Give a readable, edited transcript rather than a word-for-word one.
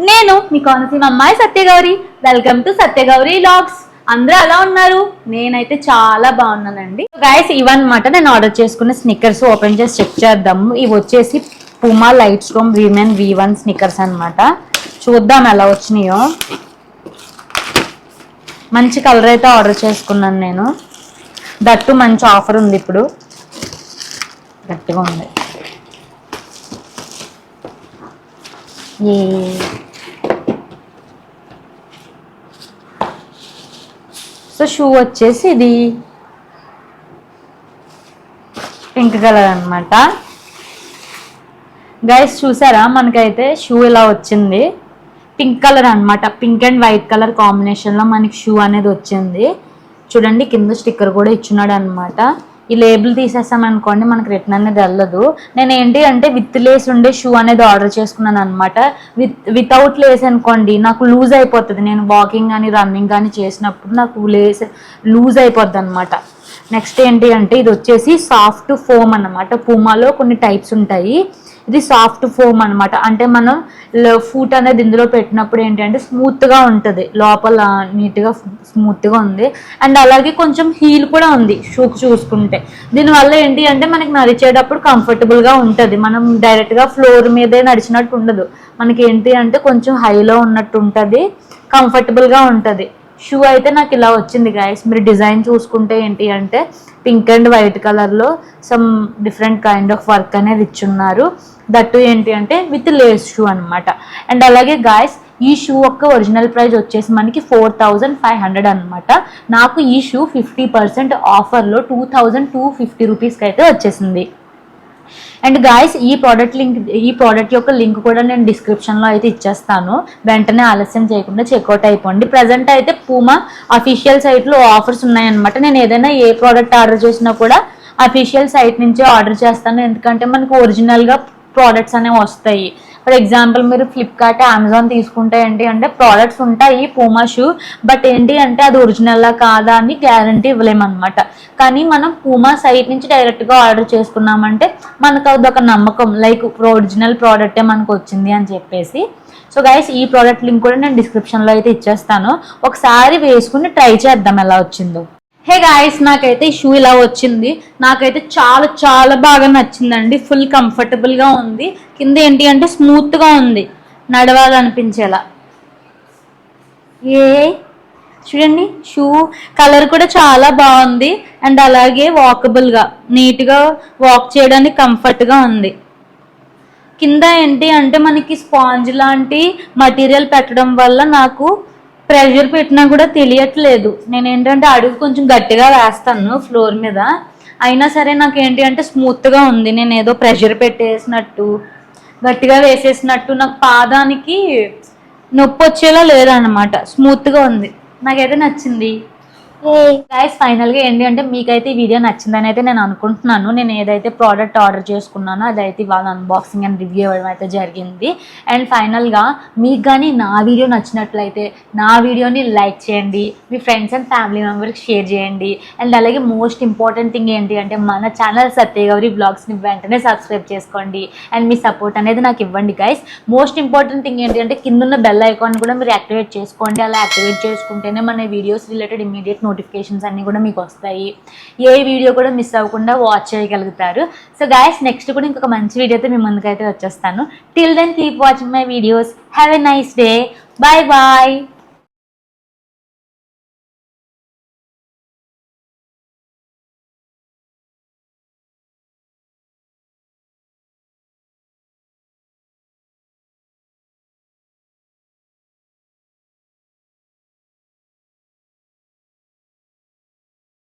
నేను మీ కోనసీమ అమ్మాయి Satyagowri. Welcome to Satyagowri vlogs. అందరూ ఎలా ఉన్నారు? నేనైతే చాలా బాగున్నానండి. గైస్ ఇవన్నమాట నేను ఆర్డర్ చేసుకున్న స్నిక్కర్స్. ఓపెన్ చేసి చెక్ చేద్దాము. ఇవి వచ్చేసి Puma light storm women V1 Snickers అనమాట. చూద్దాం ఎలా వచ్చినాయో. మంచి కలర్ అయితే ఆర్డర్ చేసుకున్నాను నేను. దట్టు మంచి ఆఫర్ ఉంది ఇప్పుడు. గట్టిగా ఉంది. సో షూ వచ్చేసి ఇది పింక్ కలర్ అనమాట. గైస్ చూసారా, మనకైతే షూ ఇలా వచ్చింది. పింక్ కలర్ అనమాట. పింక్ అండ్ వైట్ కలర్ కాంబినేషన్లో మనకి షూ అనేది వచ్చింది. చూడండి, కింద స్టిక్కర్ కూడా ఇచ్చున్నాడు అనమాట. ఈ లేబుల్ తీసేసామనుకోండి మనకి రిటర్న్ అనేది వెళ్ళదు. నేను ఏంటి అంటే విత్ లేస్ ఉండే షూ అనేది ఆర్డర్ చేసుకున్నాను అనమాట. వితౌట్ లేస్ అనుకోండి నాకు లూజ్ అయిపోతుంది. నేను వాకింగ్ కానీ రన్నింగ్ కానీ చేసినప్పుడు నాకు లేస్ లూజ్ అయిపోద్ది అనమాట. నెక్స్ట్ ఏంటి అంటే ఇది వచ్చేసి సాఫ్ట్ ఫోమ్ అనమాట. పూమాలో కొన్ని టైప్స్ ఉంటాయి. ఇది సాఫ్ట్ ఫోమ్ అనమాట. అంటే మనం ఫుట్ అనేది ఇందులో పెట్టినప్పుడు ఏంటంటే స్మూత్గా ఉంటుంది, లోపల నీట్గా స్మూత్గా ఉంది. అండ్ అలాగే కొంచెం హీల్ కూడా ఉంది షూకి చూసుకుంటే. దీనివల్ల ఏంటి అంటే మనకి నడిచేటప్పుడు కంఫర్టబుల్గా ఉంటుంది. మనం డైరెక్ట్గా ఫ్లోర్ మీదే నడిచినట్టు ఉండదు. మనకి ఏంటి అంటే కొంచెం హైలో ఉన్నట్టు ఉంటుంది, కంఫర్టబుల్గా ఉంటుంది. షూ అయితే నాకు ఇలా వచ్చింది గైస్. మీరు డిజైన్ చూసుకుంటే ఏంటి అంటే పింక్ అండ్ వైట్ కలర్లో some different kind of work అనేది ఇచ్చున్నారు. దట్టు ఏంటి అంటే విత్ లేస్ షూ అనమాట. అండ్ అలాగే గాయస్ ఈ షూ యొక్క ఒరిజినల్ ప్రైస్ వచ్చేసి మనకి 4500 అనమాట. నాకు ఈ షూ 50% ఆఫర్లో 2250 రూపీస్కి అయితే వచ్చేసింది. అండ్ గాయస్ ఈ ప్రోడక్ట్ యొక్క లింక్ కూడా నేను డిస్క్రిప్షన్లో అయితే ఇచ్చేస్తాను. వెంటనే ఆలస్యం చేయకుండా చెక్అవుట్ అయిపోండి. ప్రజెంట్ అయితే పూమా అఫీషియల్ సైట్లో ఆఫర్స్ ఉన్నాయన్నమాట. నేను ఏదైనా ఏ ప్రోడక్ట్ ఆర్డర్ చేసినా కూడా అఫీషియల్ సైట్ నుంచే ఆర్డర్ చేస్తాను. ఎందుకంటే మనకు ఒరిజినల్గా ప్రోడక్ట్స్ అనేవి వస్తాయి. ఫర్ ఎగ్జాంపుల్ మీరు ఫ్లిప్కార్ట్, అమెజాన్ తీసుకుంటే ఏంటి అంటే ప్రోడక్ట్స్ ఉంటాయి పూమా షూ, బట్ ఏంటి అంటే అది ఒరిజినల్లా కాదా అని గ్యారంటీ ఇవ్వలేమన్నమాట. కానీ మనం పూమా సైట్ నుంచి డైరెక్ట్గా ఆర్డర్ చేసుకున్నామంటే మనకు అదొక నమ్మకం, లైక్ ఒరిజినల్ ప్రోడక్టే మనకు వచ్చింది అని చెప్పేసి. సో గైస్ ఈ ప్రోడక్ట్ లింక్ కూడా నేను డిస్క్రిప్షన్లో అయితే ఇచ్చేస్తాను. ఒకసారి వేసుకుని ట్రై చేద్దాం ఎలా వచ్చిందో. హే గాయస్, నాకైతే ఈ షూ ఇలా వచ్చింది. నాకైతే చాలా చాలా బాగా నచ్చిందండి. ఫుల్ కంఫర్టబుల్గా ఉంది. కింద ఏంటి అంటే స్మూత్గా ఉంది, నడవాలనిపించేలా. చూడండి, షూ కలర్ కూడా చాలా బాగుంది. అండ్ అలాగే వాకబుల్గా నీట్గా వాక్ చేయడానికి కంఫర్ట్గా ఉంది. కింద ఏంటి అంటే మనకి స్పాంజ్ లాంటి మటీరియల్ పెట్టడం వల్ల నాకు ప్రెషర్ పెట్టినా కూడా తెలియట్లేదు. నేను ఏంటంటే అడుగు కొంచెం గట్టిగా వేస్తాను ఫ్లోర్ మీద, అయినా సరే నాకు ఏంటి అంటే స్మూత్గా ఉంది. నేను ఏదో ప్రెషర్ పెట్టేసినట్టు గట్టిగా వేసేసినట్టు నాకు పాదానికి నొప్పి వచ్చేలా లేదన్నమాట. స్మూత్గా ఉంది, నాకైతే నచ్చింది. గైస్ ఫైనల్గా ఏంటి అంటే మీకైతే ఈ వీడియో నచ్చిందని అయితే నేను అనుకుంటున్నాను. నేను ఏదైతే ప్రోడక్ట్ ఆర్డర్ చేసుకున్నానో అదైతే ఇవాళ అన్బాక్సింగ్ అండ్ రివ్యూ ఇవ్వడం అయితే జరిగింది. అండ్ ఫైనల్గా మీకు కానీ నా వీడియో నచ్చినట్లయితే నా వీడియోని లైక్ చేయండి, మీ ఫ్రెండ్స్ అండ్ ఫ్యామిలీ మెంబర్స్కి షేర్ చేయండి. అండ్ అలాగే మోస్ట్ ఇంపార్టెంట్ థింగ్ ఏంటి అంటే మన ఛానల్ సత్యగౌరి వ్లాగ్స్ని వెంటనే సబ్స్క్రైబ్ చేసుకోండి. అండ్ మీ సపోర్ట్ అనేది నాకు ఇవ్వండి గైస్. మోస్ట్ ఇంపార్టెంట్ థింగ్ ఏంటి అంటే కింద బెల్ ఐకాన్ కూడా మీరు యాక్టివేట్ చేసుకోండి. అలా యాక్టివేట్ చేసుకుంటేనే మన వీడియోస్ రిలేటెడ్ ఇమీడియట్ నోటిఫికేషన్స్ అన్నీ కూడా మీకు వస్తాయి. ఏ వీడియో కూడా మిస్ అవ్వకుండా వాచ్ చేయగలుగుతారు. సో గైస్ నెక్స్ట్ కూడా ఇంకొక మంచి వీడియోతో మీ ముందుకైతే వచ్చేస్తాను. Till then keep watching my videos. Have a nice day. Bye bye.